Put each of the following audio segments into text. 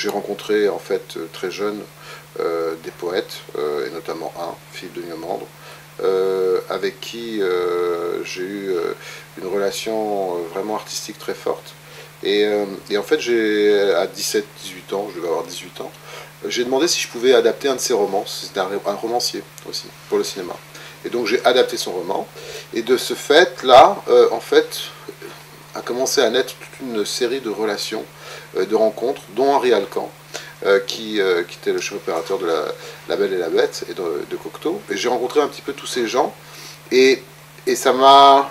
j'ai rencontré en fait très jeune des poètes, et notamment un, Philippe de Niomandre, avec qui j'ai eu une relation vraiment artistique très forte. Et en fait, à 17-18 ans, je devais avoir 18 ans, j'ai demandé si je pouvais adapter un de ses romans. C'était un romancier aussi, pour le cinéma. Et donc j'ai adapté son roman. Et de ce fait-là, en fait, a commencé à naître toute une série de relations, de rencontres, dont Henri Alcan, qui était le chef opérateur de La Belle et la Bête et de Cocteau. Et j'ai rencontré un petit peu tous ces gens. Et ça m'a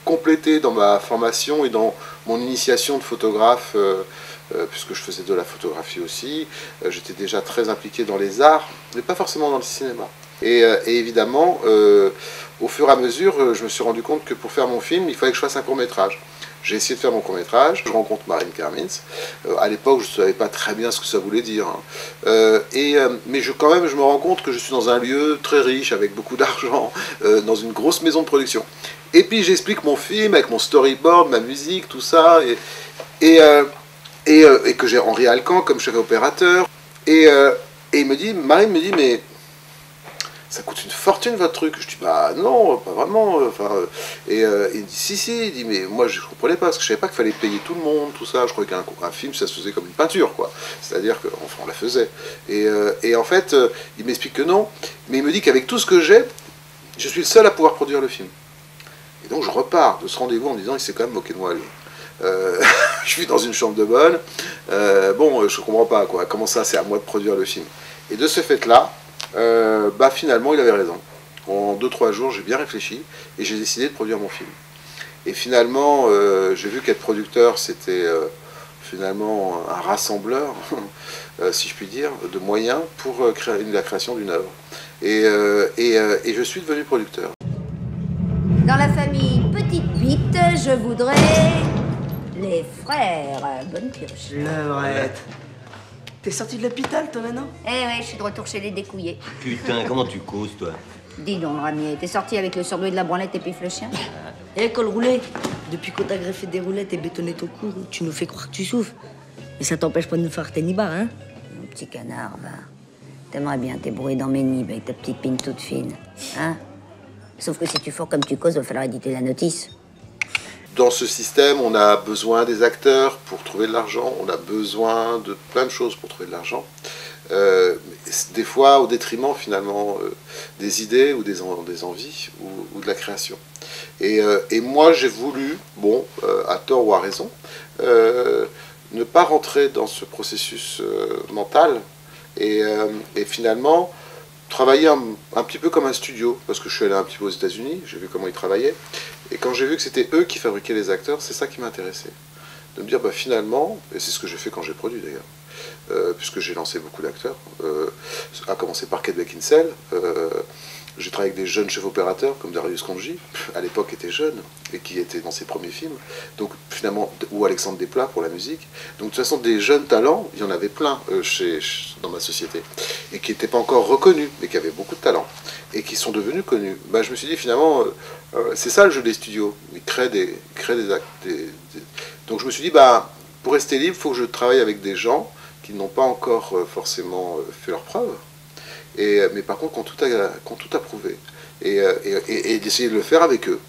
complété dans ma formation et dans mon initiation de photographe, puisque je faisais de la photographie aussi. J'étais déjà très impliqué dans les arts, mais pas forcément dans le cinéma. Et évidemment, au fur et à mesure, je me suis rendu compte que pour faire mon film, il fallait que je fasse un court-métrage. J'ai essayé de faire mon court-métrage, je rencontre Marine Kermins. À l'époque, je ne savais pas très bien ce que ça voulait dire. Hein. Mais quand même, je me rends compte que je suis dans un lieu très riche, avec beaucoup d'argent, dans une grosse maison de production. Et puis j'explique mon film avec mon storyboard, ma musique, tout ça, et que j'ai Henri Alcan comme chef opérateur. Et Marine me dit, mais ça coûte une fortune votre truc. Je dis bah non, pas vraiment. Il me dit si, il dit mais moi je comprenais pas parce que je savais pas qu'il fallait payer tout le monde, tout ça. Je croyais qu'un film ça se faisait comme une peinture quoi. C'est-à-dire qu'enfin on la faisait. Et en fait il m'explique que non, mais il me dit qu'avec tout ce que j'ai, je suis le seul à pouvoir produire le film. Et donc je repars de ce rendez-vous en me disant il s'est quand même moqué de moi lui. Je suis dans une chambre de bonne. Bon je comprends pas quoi. Comment ça c'est à moi de produire le film. Et de ce fait là. Finalement il avait raison. En 2-3 jours j'ai bien réfléchi et j'ai décidé de produire mon film. Et finalement j'ai vu qu'être producteur c'était finalement un rassembleur si je puis dire de moyens pour la création d'une œuvre. Et je suis devenu producteur. Dans la famille Petite Bite, je voudrais les frères Bonne Pioche. Levrette. T'es sorti de l'hôpital, toi, maintenant? Eh ouais, je suis de retour chez les découillés. Putain, comment tu causes, toi? Dis donc, Ramier, t'es sorti avec le surdoué de la branlette et pif le chien? Eh, col roulé, depuis qu'on t'a greffé des roulettes et bétonné ton cou, tu nous fais croire que tu souffres. Mais ça t'empêche pas de nous faire tes nibards, hein? Mon petit canard, va. T'aimerais bien t'ébrouer dans mes nibs avec ta petite pine toute fine, hein? Sauf que si tu fourres comme tu causes, il va falloir éditer la notice. Dans ce système, on a besoin des acteurs pour trouver de l'argent, on a besoin de plein de choses pour trouver de l'argent. Des fois au détriment finalement des idées ou des envies ou de la création. Et moi j'ai voulu, bon, à tort ou à raison, ne pas rentrer dans ce processus mental et finalement travailler un petit peu comme un studio, parce que je suis allé un petit peu aux États-Unis, j'ai vu comment ils travaillaient, et quand j'ai vu que c'était eux qui fabriquaient les acteurs, c'est ça qui m'intéressait. De me dire, bah, finalement, et c'est ce que j'ai fait quand j'ai produit d'ailleurs, puisque j'ai lancé beaucoup d'acteurs, à commencer par Kate Beckinsale, j'ai travaillé avec des jeunes chefs opérateurs comme Darius Khondji, à l'époque était jeune, et qui était dans ses premiers films, donc finalement, ou Alexandre Desplat pour la musique. Donc de toute façon, des jeunes talents, il y en avait plein dans ma société, et qui n'étaient pas encore reconnus, mais qui avaient beaucoup de talent, et qui sont devenus connus. Bah, je me suis dit finalement, c'est ça le jeu des studios, ils créent des actes. Donc je me suis dit, bah, pour rester libre, il faut que je travaille avec des gens qui n'ont pas encore forcément fait leurs preuves, mais par contre, qui ont tout approuvé. Et d'essayer de le faire avec eux,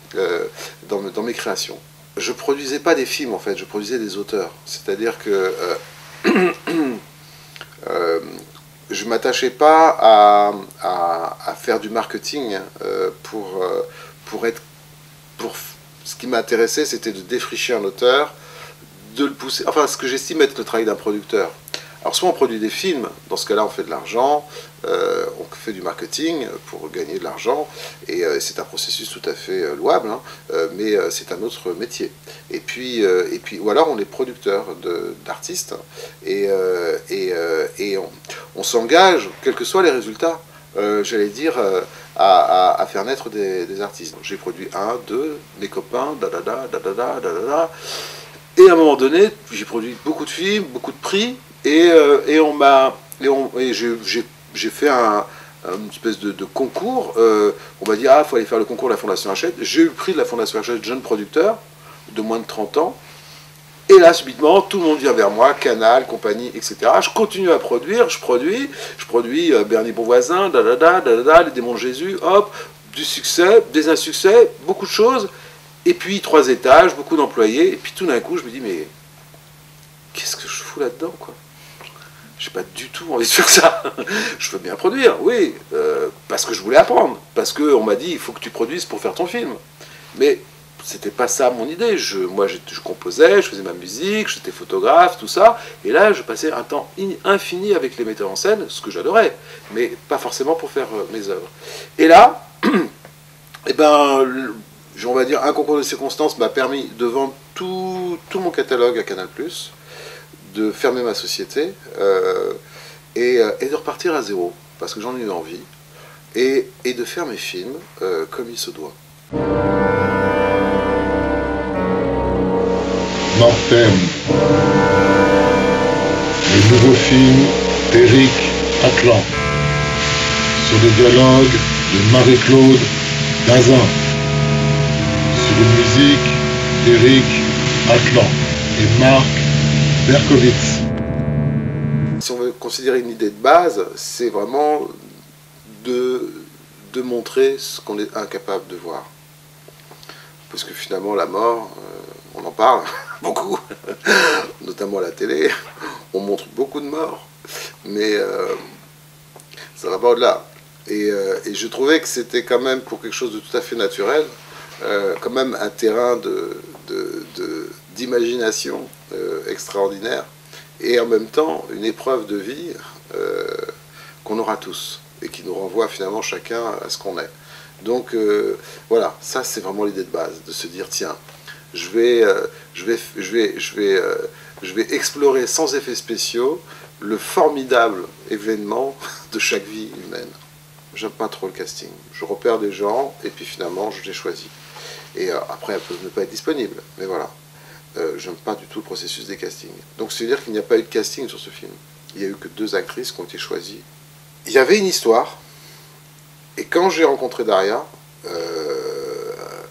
dans mes créations. Je produisais pas des films, en fait, je produisais des auteurs. C'est-à-dire que je m'attachais pas à faire du marketing ce qui m'intéressait, c'était de défricher un auteur, de le pousser, enfin, ce que j'estime être le travail d'un producteur. Alors soit on produit des films, dans ce cas-là on fait de l'argent, on fait du marketing pour gagner de l'argent, et c'est un processus tout à fait louable, hein, mais c'est un autre métier. Et puis, ou alors on est producteur d'artistes, et on s'engage, quels que soient les résultats, j'allais dire, à faire naître des artistes. J'ai produit 1, 2, mes copains, et à un moment donné, j'ai produit beaucoup de films, beaucoup de prix, et j'ai fait une espèce de concours. On m'a dit, ah, il faut aller faire le concours de la Fondation Hachette. J'ai eu le prix de la Fondation Hachette, jeune producteur, de moins de 30 ans. Et là, subitement, tout le monde vient vers moi, Canal, compagnie, etc. Je continue à produire, je produis Bernie Bonvoisin, Les Démons de Jésus, hop, du succès, des insuccès, beaucoup de choses, et puis 3 étages, beaucoup d'employés, et puis tout d'un coup, je me dis, mais qu'est-ce que je fous là-dedans, quoi? J'ai pas du tout envie de faire ça. Je veux bien produire, oui, parce que je voulais apprendre, parce qu'on m'a dit, il faut que tu produises pour faire ton film. Mais c'était pas ça mon idée. Moi, je composais, je faisais ma musique, j'étais photographe, tout ça. Et là, je passais un temps infini avec les metteurs en scène, ce que j'adorais, mais pas forcément pour faire mes œuvres. Et là, eh ben, on va dire, un concours de circonstances m'a permis de vendre tout mon catalogue à Canal+, de fermer ma société et de repartir à zéro, parce que j'en ai eu envie, et de faire mes films comme il se doit. Mortem, le nouveau film d'Éric Atlan, sur le dialogue de Marie-Claude Dazin, sur une musique d'Éric Atlan et Marc Berkowitz. Si on veut considérer une idée de base, c'est vraiment de montrer ce qu'on est incapable de voir. Parce que finalement, la mort, on en parle beaucoup, notamment à la télé, on montre beaucoup de morts, mais ça va pas au-delà. Et je trouvais que c'était quand même, pour quelque chose de tout à fait naturel, quand même un terrain d'imagination extraordinaire, et en même temps une épreuve de vie qu'on aura tous, et qui nous renvoie finalement chacun à ce qu'on est. Donc voilà, ça c'est vraiment l'idée de base, de se dire tiens, je vais explorer sans effets spéciaux le formidable événement de chaque vie humaine. J'aime pas trop le casting. Je repère des gens et puis finalement je les choisis. Et après elles peuvent ne pas être disponibles, mais voilà. J'aime pas du tout le processus des castings. Donc c'est-à-dire qu'il n'y a pas eu de casting sur ce film. Il n'y a eu que 2 actrices qui ont été choisies. Il y avait une histoire. Et quand j'ai rencontré Daria,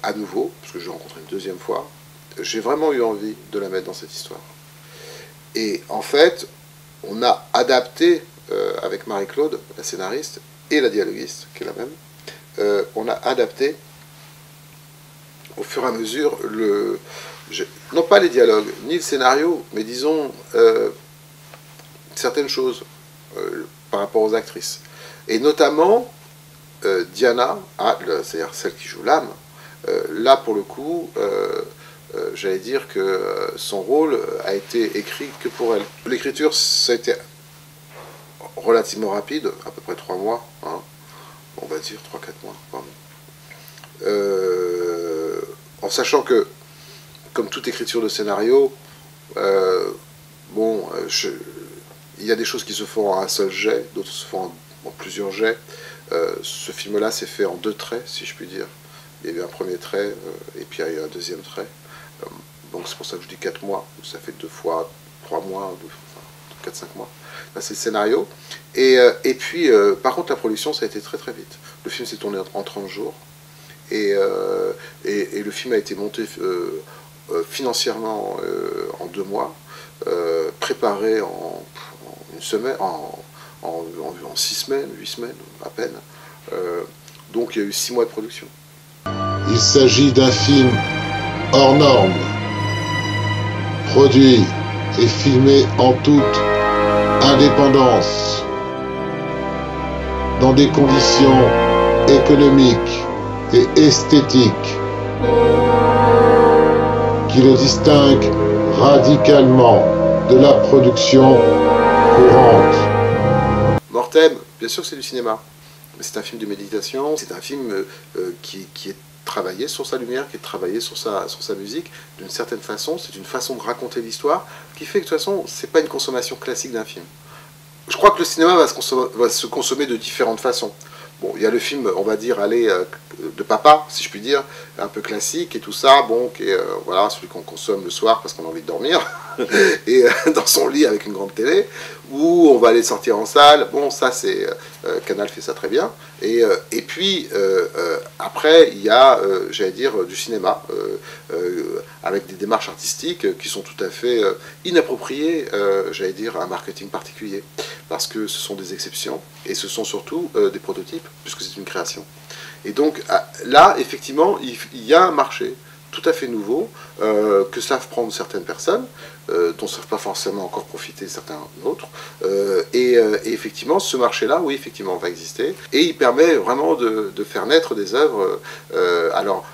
à nouveau, parce que je l'ai rencontrée une 2e fois, j'ai vraiment eu envie de la mettre dans cette histoire. Et en fait, on a adapté, avec Marie-Claude, la scénariste, et la dialoguiste, qui est la même, on a adapté, au fur et à mesure, non pas les dialogues, ni le scénario, mais disons, certaines choses par rapport aux actrices. Et notamment, Diana, c'est-à-dire celle qui joue l'âme, là pour le coup, j'allais dire que son rôle a été écrit que pour elle. L'écriture, ça a été relativement rapide, à peu près 3 mois, hein, on va dire 3-4 mois, pardon. En sachant que, comme toute écriture de scénario, bon, il y a des choses qui se font en un seul jet, d'autres se font en plusieurs jets. Ce film-là s'est fait en 2 traits, si je puis dire. Il y a eu un premier trait, et puis il y a eu un 2e trait. Donc c'est pour ça que je dis 4 mois. Ça fait 2 fois 3 mois, 4-5 mois. Là, c'est le scénario. Et puis, par contre, la production, ça a été très très vite. Le film s'est tourné en 30 jours. Et le film a été monté financièrement en 2 mois, préparé en une semaine, en 6 semaines, 8 semaines, à peine. Donc il y a eu 6 mois de production. Il s'agit d'un film hors norme, produit et filmé en toute indépendance, dans des conditions économiques et esthétiques qui le distinguent radicalement de la production courante. Mortem, bien sûr que c'est du cinéma, mais c'est un film de méditation, c'est un film qui est travaillé sur sa lumière, qui est travaillé sur sa musique, d'une certaine façon. C'est une façon de raconter l'histoire qui fait que de toute façon, c'est pas une consommation classique d'un film. Je crois que le cinéma va se consommer de différentes façons. Bon, il y a le film, on va dire, allez, de papa, si je puis dire, un peu classique et tout ça, bon, qui est, voilà, celui qu'on consomme le soir parce qu'on a envie de dormir, et dans son lit avec une grande télé, ou on va aller sortir en salle, bon, ça c'est, Canal fait ça très bien, et puis, après, il y a, j'allais dire, du cinéma, avec des démarches artistiques qui sont tout à fait inappropriées, j'allais dire, à un marketing particulier, parce que ce sont des exceptions, et ce sont surtout des prototypes, puisque c'est une création. Et donc là, effectivement, il y a un marché tout à fait nouveau, que savent prendre certaines personnes, dont ne savent pas forcément encore profiter certains autres, et effectivement, ce marché-là, oui, effectivement, va exister, et il permet vraiment de faire naître des œuvres, alors,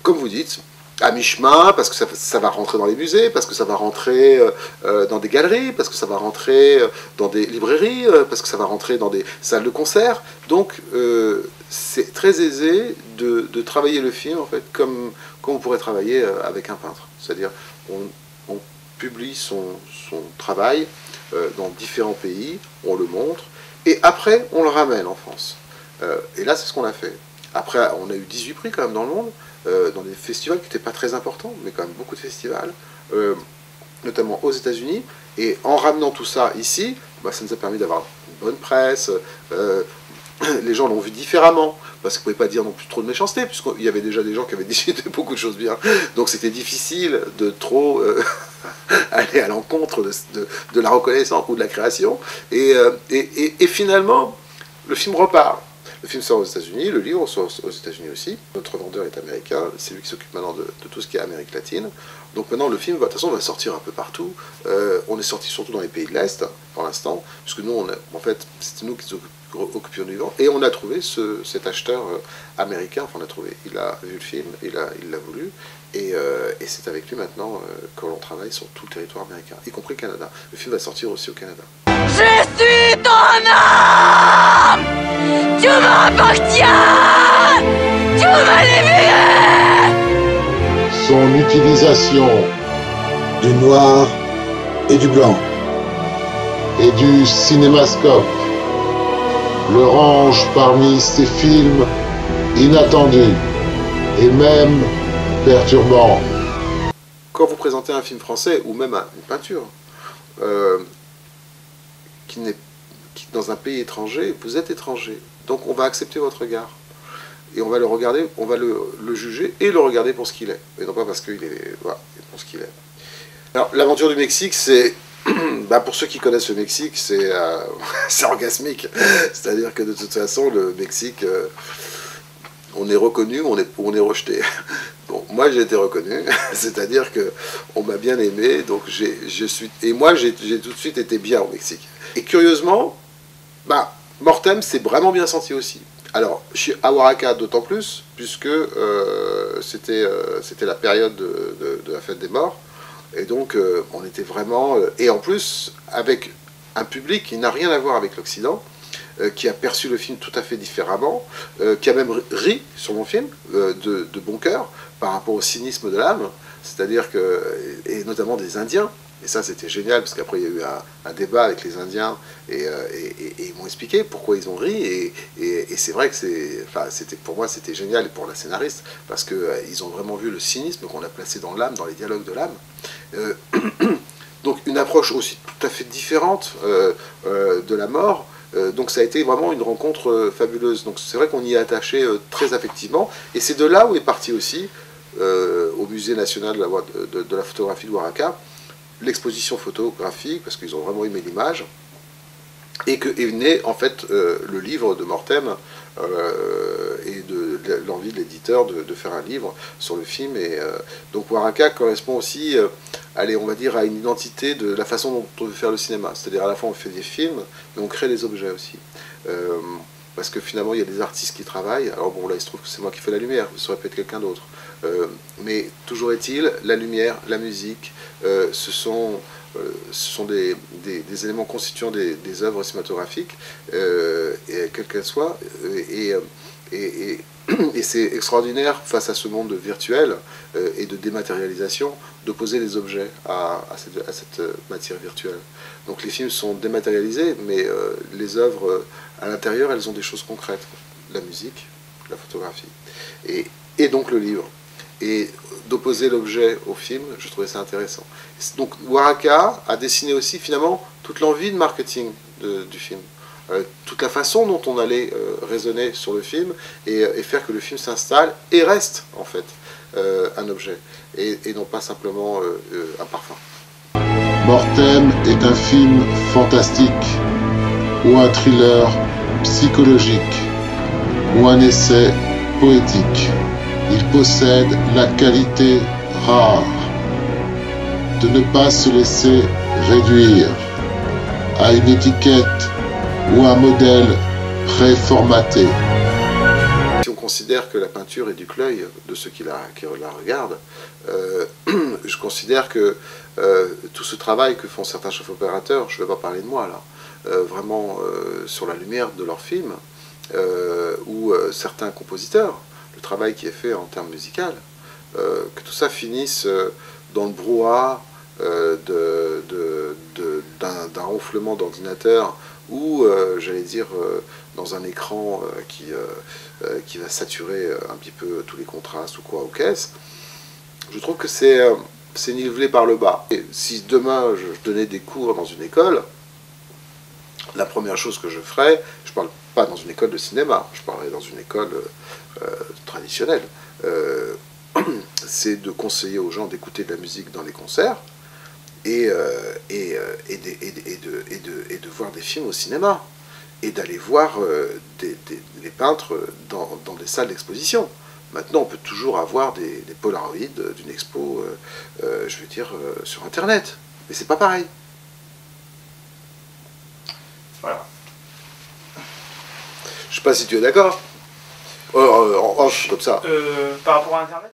comme vous dites, à mi-chemin, parce que ça va rentrer dans les musées, parce que ça va rentrer dans des galeries, parce que ça va rentrer dans des librairies, parce que ça va rentrer dans des salles de concert. Donc, c'est très aisé de travailler le film, en fait, comme on pourrait travailler avec un peintre. C'est-à-dire, on publie son travail dans différents pays, on le montre, et après, on le ramène en France. Et là, c'est ce qu'on a fait. Après, on a eu 18 prix quand même dans le monde, dans des festivals qui n'étaient pas très importants, mais quand même beaucoup de festivals, notamment aux États-Unis. Et en ramenant tout ça ici, bah, ça nous a permis d'avoir une bonne presse. Les gens l'ont vu différemment, parce qu'on ne pouvait pas dire non plus trop de méchanceté, puisqu'il y avait déjà des gens qui avaient dit beaucoup de choses bien. Donc c'était difficile de trop aller à l'encontre de la reconnaissance ou de la création. Et finalement, le film repart. Le film sort aux États-Unis, le livre sort aux États-Unis aussi. Notre vendeur est américain, c'est lui qui s'occupe maintenant de tout ce qui est Amérique latine. Donc maintenant, le film, de toute façon, va sortir un peu partout. On est sorti surtout dans les pays de l'Est, pour l'instant, puisque nous, en fait, c'était nous qui occupions du vent. Et on a trouvé cet acheteur américain, enfin on a trouvé, il a vu le film, il l'a voulu, et c'est avec lui maintenant que l'on travaille sur tout le territoire américain, y compris le Canada. Le film va sortir aussi au Canada. Je suis ton âme! Tu m'appartiens! Tu m'as libéré! Son utilisation du noir et du blanc et du cinémascope le range parmi ces films inattendus et même perturbants. Quand vous présentez un film français, ou même une peinture, qui dans un pays étranger, vous êtes étranger. Donc on va accepter votre regard. Et on va le regarder, on va le juger et le regarder pour ce qu'il est. Et non pas parce qu'il est, voilà, pour ce qu'il est. Alors l'aventure du Mexique, c'est... Bah, pour ceux qui connaissent le Mexique, c'est orgasmique. C'est-à-dire que de toute façon, le Mexique, on est reconnu ou on est rejeté. Bon, moi j'ai été reconnu, c'est-à-dire qu'on m'a bien aimé, donc moi j'ai tout de suite été bien au Mexique. Et curieusement, bah, Mortem s'est vraiment bien senti aussi. Alors, à Oaxaca d'autant plus, puisque c'était la période de la fête des morts. Et donc, on était vraiment... et en plus, avec un public qui n'a rien à voir avec l'Occident, qui a perçu le film tout à fait différemment, qui a même ri sur mon film, de bon cœur, par rapport au cynisme de l'âme, c'est-à-dire que... et notamment des Indiens. Et ça, c'était génial, parce qu'après, il y a eu un débat avec les Indiens, et ils m'ont expliqué pourquoi ils ont ri, et c'est vrai que pour moi, c'était génial, et pour la scénariste, parce qu'ils ont vraiment vu le cynisme qu'on a placé dans l'âme, dans les dialogues de l'âme. Donc, une approche aussi tout à fait différente de la mort. Donc, ça a été vraiment une rencontre fabuleuse. Donc, c'est vrai qu'on y est attaché très affectivement, et c'est de là où est parti aussi, au Musée national de la photographie de Oaxaca, l'exposition photographique, parce qu'ils ont vraiment aimé l'image, et que est né en fait le livre de Mortem, et de l'envie de l'éditeur de faire un livre sur le film. Et donc Oaxaca correspond aussi, allez, on va dire, à une identité de la façon dont on veut faire le cinéma. C'est-à-dire à la fois on fait des films, mais on crée des objets aussi. Parce que finalement il y a des artistes qui travaillent. Alors bon, là il se trouve que c'est moi qui fais la lumière, ça aurait pu être quelqu'un d'autre. Mais toujours est-il, la lumière, la musique, ce sont des éléments constituants des œuvres cinématographiques, quelles qu'elles soient, et Et c'est extraordinaire, face à ce monde virtuel et de dématérialisation, d'opposer les objets à cette matière virtuelle. Donc les films sont dématérialisés, mais les œuvres à l'intérieur, elles ont des choses concrètes. La musique, la photographie, et donc le livre. Et d'opposer l'objet au film, je trouvais ça intéressant. Donc Waraka a dessiné aussi finalement toute l'envie de marketing du film. Toute la façon dont on allait raisonner sur le film et faire que le film s'installe et reste en fait un objet et non pas simplement un parfum. Mortem est un film fantastique ou un thriller psychologique ou un essai poétique. Il possède la qualité rare de ne pas se laisser réduire à une étiquette ou un modèle préformaté. Si on considère que la peinture est du l'œil de ceux qui la regardent, je considère que tout ce travail que font certains chefs opérateurs, je ne vais pas parler de moi là, vraiment sur la lumière de leurs films, ou certains compositeurs, le travail qui est fait en termes musicaux, que tout ça finisse dans le brouhaha d'un ronflement d'ordinateur ou, j'allais dire, dans un écran qui va saturer un petit peu tous les contrastes ou quoi, ou qu'est-ce. Je trouve que c'est nivelé par le bas. Et si demain je donnais des cours dans une école, la première chose que je ferais, je parle pas dans une école de cinéma, je parlerai dans une école traditionnelle, c'est de conseiller aux gens d'écouter de la musique dans les concerts et de voir des films au cinéma et d'aller voir les peintres dans des salles d'exposition. Maintenant, on peut toujours avoir des Polaroids d'une expo, je veux dire, sur Internet, mais c'est pas pareil. Voilà. Je sais pas si tu es d'accord. En off, comme ça. Par rapport à Internet